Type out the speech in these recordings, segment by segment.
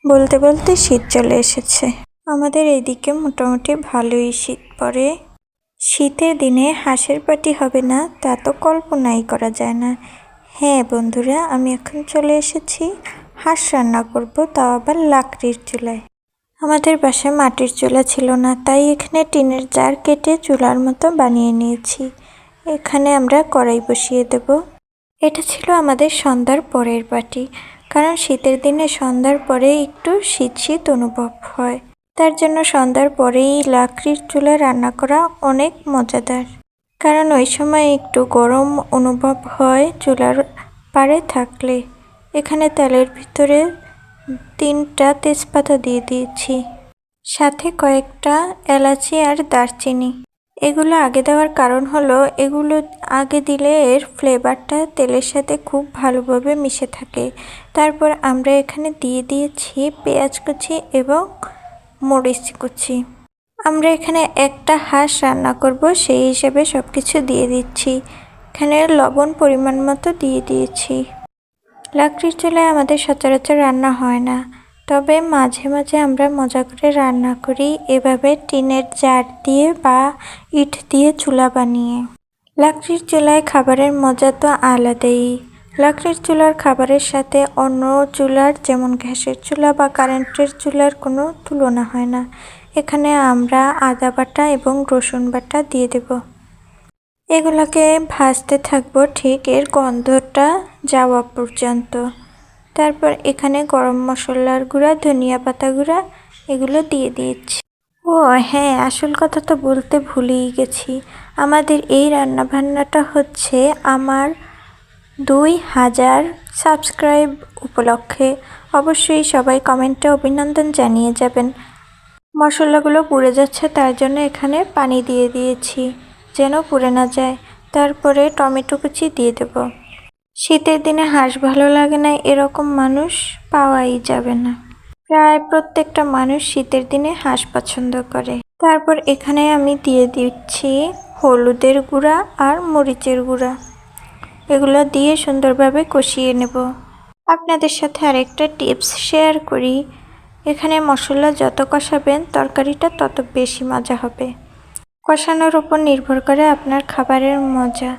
বলতে বলতে শীত চলে এসেছে। আমাদের এইদিকে মোটামুটি ভালোই শীত পড়ে। শীতের দিনে হাঁসের পাটি হবে না তা তো কল্পনাই করা যায় না। হ্যাঁ বন্ধুরা, আমি এখন চলে এসেছি হাঁস রান্না করব, তাও আবার লাকড়ির চুলায়। আমাদের বাসায় মাটির চুলা ছিল না, তাই এখানে টিনের জার কেটে চুলার মতো বানিয়ে নিয়েছি। এখানে আমরা কড়াই বসিয়ে দেব। এটা ছিল আমাদের সন্ধ্যার পরের পাটি, কারণ শীতের দিনে সন্ধ্যার পরে একটু শীত শীত অনুভব হয়। তার জন্য সন্ধ্যার পরেই লাকড়ির চুলা রান্না করা অনেক মজাদার, কারণ ওই সময় একটু গরম অনুভব হয় চুলার পাড়ে থাকলে। এখানে তেলের ভিতরে 3টা তেজপাতা দিয়ে দিয়েছি, সাথে কয়েকটা এলাচি আর দারচিনি। এগুলো আগে দেওয়ার কারণ হলো এগুলো আগে দিলে এর ফ্লেভারটা তেলের সাথে খুব ভালোভাবে মিশে থাকে। তারপর আমরা এখানে দিয়ে দিয়েছি পেঁয়াজ কুচি এবং মরিচ কুচি। আমরা এখানে একটা হাঁস রান্না করব, সেই হিসেবে সব কিছু দিয়ে দিচ্ছি। এখানে লবণ পরিমাণ মতো দিয়ে দিয়েছি। লাকড়ির চুলায় আমাদের সচরাচর রান্না হয় না, তবে মাঝে মাঝে আমরা মজা করে রান্না করি এভাবে টিনের জার দিয়ে বা ইট দিয়ে চুলা বানিয়ে। লাকড়ির চুলায় খাবারের মজা তো আলাদাই। লাকড়ির চুলার খাবারের সাথে অন্য চুলার যেমন গ্যাসের চুলা বা কারেন্টের চুলার কোনো তুলনা হয় না। এখানে আমরা আদা বাটা এবং রসুন বাটা দিয়ে দেব। এগুলোকে ভাজতে থাকবো ঠিক এর গন্ধটা যাওয়া পর্যন্ত। তারপর এখানে গরম মশলার গুঁড়া, ধনিয়া পাতা গুঁড়া এগুলো দিয়ে দিচ্ছি। ও হ্যাঁ, আসল কথা তো বলতে ভুলেই গেছি। আমাদের এই রান্নাবান্নাটা হচ্ছে আমার 2000 সাবস্ক্রাইব উপলক্ষে। অবশ্যই সবাই কমেন্টে অভিনন্দন জানিয়ে যাবেন। মশলাগুলো পুড়ে যাচ্ছে, তার জন্য এখানে পানি দিয়ে দিয়েছি যেন পুড়ে না যায়। তারপরে টমেটো কুচি দিয়ে দেব। শীতের দিনে হাঁস ভালো লাগে না এরকম মানুষ পাওয়াই যাবে না। প্রায় প্রত্যেকটা মানুষ শীতের দিনে হাঁস পছন্দ করে। তারপর এখানে আমি দিয়ে দিচ্ছি হলুদের গুঁড়া আর মরিচের গুঁড়া। এগুলো দিয়ে সুন্দরভাবে কষিয়ে নেব। আপনাদের সাথে আরেকটা টিপস শেয়ার করি, এখানে মশলা যত কষাবেন তরকারিটা তত বেশি মজা হবে। কষানোর উপর নির্ভর করে আপনার খাবারের মজা।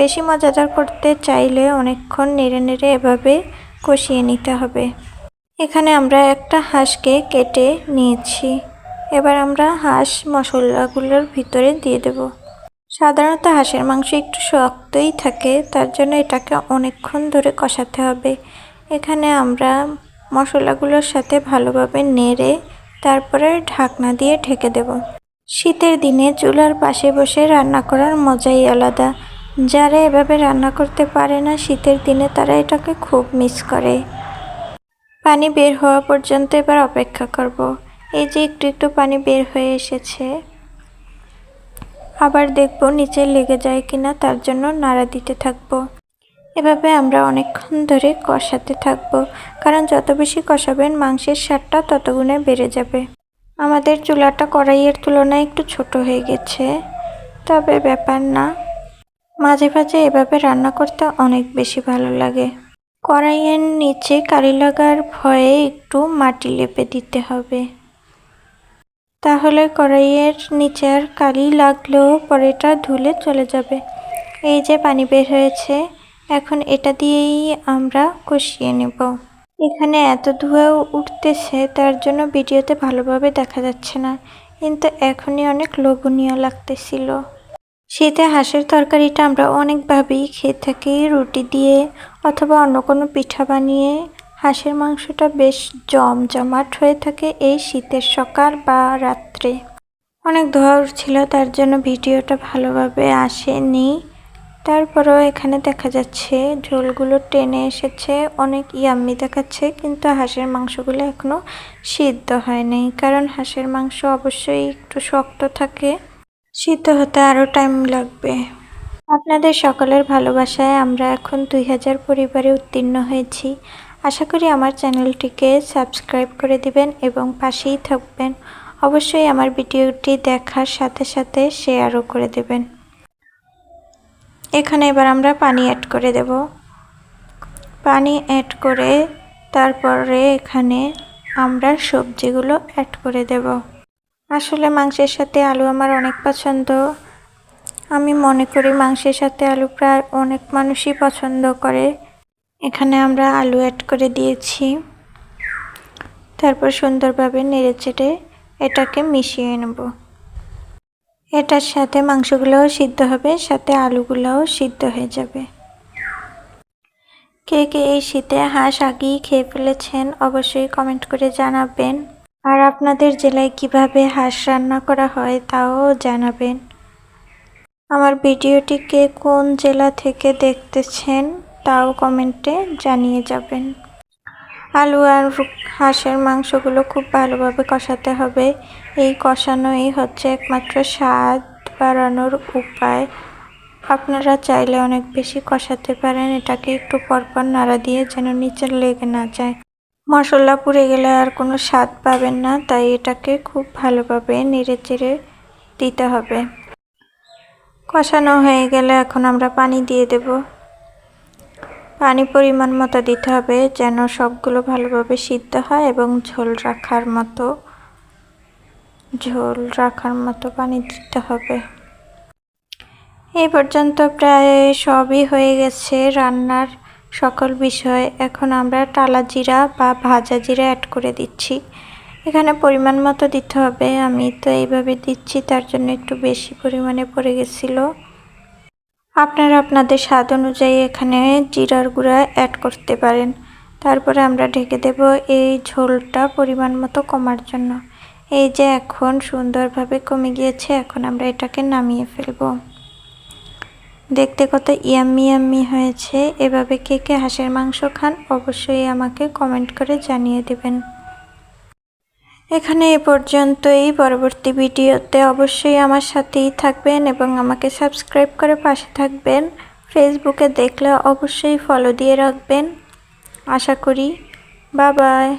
বেশি মজাদার করতে চাইলে অনেকক্ষণ নেড়ে নেড়ে এভাবে কষিয়ে নিতে হবে। এখানে আমরা একটা হাঁসকে কেটে নিয়েছি। এবার আমরা হাঁস মশলাগুলোর ভিতরে দিয়ে দেব। সাধারণত হাঁসের মাংস একটু শক্তই থাকে, তার জন্য এটাকে অনেকক্ষণ ধরে কষাতে হবে। এখানে আমরা মশলাগুলোর সাথে ভালোভাবে নেড়ে তারপরে ঢাকনা দিয়ে ঢেকে দেব। শীতের দিনে চুলার পাশে বসে রান্না করার মজাই আলাদা। যারা এভাবে রান্না করতে পারে না শীতের দিনে, তারা এটাকে খুব মিস করে। পানি বের হওয়া পর্যন্ত এবার অপেক্ষা করব। এই যে একটু একটু পানি বের হয়ে এসেছে, আবার দেখব নিচে লেগে যায় কিনা, তার জন্য নাড়া দিতে থাকব। এভাবে আমরা অনেকক্ষণ ধরে কষাতে থাকব, কারণ যত বেশি কষাবেন মাংসের স্বাদটা তত গুণে বেড়ে যাবে। আমাদের চুলাটা কড়াইয়ের তুলনায় একটু ছোট হয়ে গেছে, তবে ব্যাপার না। মাঝে মাঝে এভাবে রান্না করতে অনেক বেশি ভালো লাগে। কড়াইয়ের নিচে কালি লাগার ভয়ে একটু মাটি লেপে দিতে হবে, তাহলে কড়াইয়ের নিচে আর কালি লাগলেও পরে এটা ধুলে চলে যাবে। এই যে পানি বের হয়েছে, এখন এটা দিয়েই আমরা কষিয়ে নেব। এখানে এত ধোঁয়া উঠতেছে, তার জন্য ভিডিওতে ভালোভাবে দেখা যাচ্ছে না, কিন্তু এখনই অনেক লোভনীয় লাগতেছিল। শীতে হাঁসের তরকারিটা আমরা অনেকভাবেই খেয়ে থাকি, রুটি দিয়ে অথবা অন্য কোনো পিঠা বানিয়ে। হাঁসের মাংসটা বেশ জমজমাট হয়ে থাকে এই শীতের সকাল বা রাত্রে। অনেক ধোঁয়া উঠছিল, তার জন্য ভিডিওটা ভালোভাবে আসেনি। তারপরেও এখানে দেখা যাচ্ছে ঝোলগুলো টেনে এসেছে, অনেক ইয়াম্মি দেখাচ্ছে, কিন্তু হাঁসের মাংসগুলো এখনো সিদ্ধ হয়নি, কারণ হাঁসের মাংস অবশ্যই একটু শক্ত থাকে, সিদ্ধ হতে আরও টাইম লাগবে। আপনাদের সকলের ভালোবাসায় আমরা এখন 2000 পরিবারে উত্তীর্ণ হয়েছি। আশা করি আমার চ্যানেলটিকে সাবস্ক্রাইব করে দিবেন এবং পাশেই থাকবেন। অবশ্যই আমার ভিডিওটি দেখার সাথে সাথে শেয়ারও করে দেবেন। এখানে এবার আমরা পানি অ্যাড করে দেব। পানি অ্যাড করে তারপরে এখানে আমরা সবজিগুলো অ্যাড করে দেব। আসলে মাংসের সাথে আলু আমার অনেক পছন্দ। আমি মনে করি মাংসের সাথে আলু প্রায় অনেক মানুষই পছন্দ করে। এখানে আমরা আলু অ্যাড করে দিয়েছি। তারপর সুন্দরভাবে নেড়েচেড়ে এটাকে মিশিয়ে নেব। এটার সাথে মাংসগুলোও সিদ্ধ হবে, সাথে আলুগুলোও সিদ্ধ হয়ে যাবে। কে কে এই শীতে হাঁস আগেই খেয়ে ফেলেছেন অবশ্যই কমেন্ট করে জানাবেন। আর আপনাদের জেলায় কিভাবে হাঁস রান্না করা হয় তাও জানাবেন। আমার ভিডিওটি কে কোন জেলা থেকে দেখতেছেন তাও কমেন্টে জানিয়ে যাবেন। আলু আর হাঁসের মাংসগুলো খুব ভালোভাবে কষাতে হবে। এই কষানোই হচ্ছে একমাত্র স্বাদ বাড়ানোর উপায়। আপনারা চাইলে অনেক বেশি কষাতে পারেন। এটাকে একটু পরপর নাড়া দিয়ে যেন নিচে লেগে না যায়। মশলা পুড়ে গেলে আর কোনো স্বাদ পাবেন না, তাই এটাকে খুব ভালোভাবে নেড়েচেড়ে দিতে হবে। কষানো হয়ে গেলে এখন আমরা পানি দিয়ে দেব। পানি পরিমাণ মতো দিতে হবে যেন সবগুলো ভালোভাবে সিদ্ধ হয় এবং ঝোল রাখার মতো পানি দিতে হবে। এই পর্যন্ত প্রায় সবই হয়ে গেছে রান্নার সকল বিষয়। এখন আমরা টালা জিরা বা ভাজা জিরা অ্যাড করে দিচ্ছি। এখানে পরিমাণ মতো দিতে হবে। আমি তো এইভাবে দিচ্ছি, তার জন্য একটু বেশি পরিমাণে পড়ে গেছিল। আপনারা আপনাদের স্বাদ অনুযায়ী এখানে জিরার গুঁড়া অ্যাড করতে পারেন। তারপরে আমরা ঢেকে দেব এই ঝোলটা পরিমাণ মতো কমার জন্য। এই যে এখন সুন্দরভাবে কমে গিয়েছে, এখন আমরা এটাকে নামিয়ে ফেলব। দেখতে কত ইয়াম্মি হয়েছে। এভাবে কে কে হাঁসের মাংস খান অবশ্যই আমাকে কমেন্ট করে জানিয়ে দেবেন। এখানে এ পর্যন্তই। পরবর্তী ভিডিওতে অবশ্যই আমার সাথেই থাকবেন এবং আমাকে সাবস্ক্রাইব করে পাশে থাকবেন। ফেসবুকে দেখলে অবশ্যই ফলো দিয়ে রাখবেন। আশা করি। Bye bye.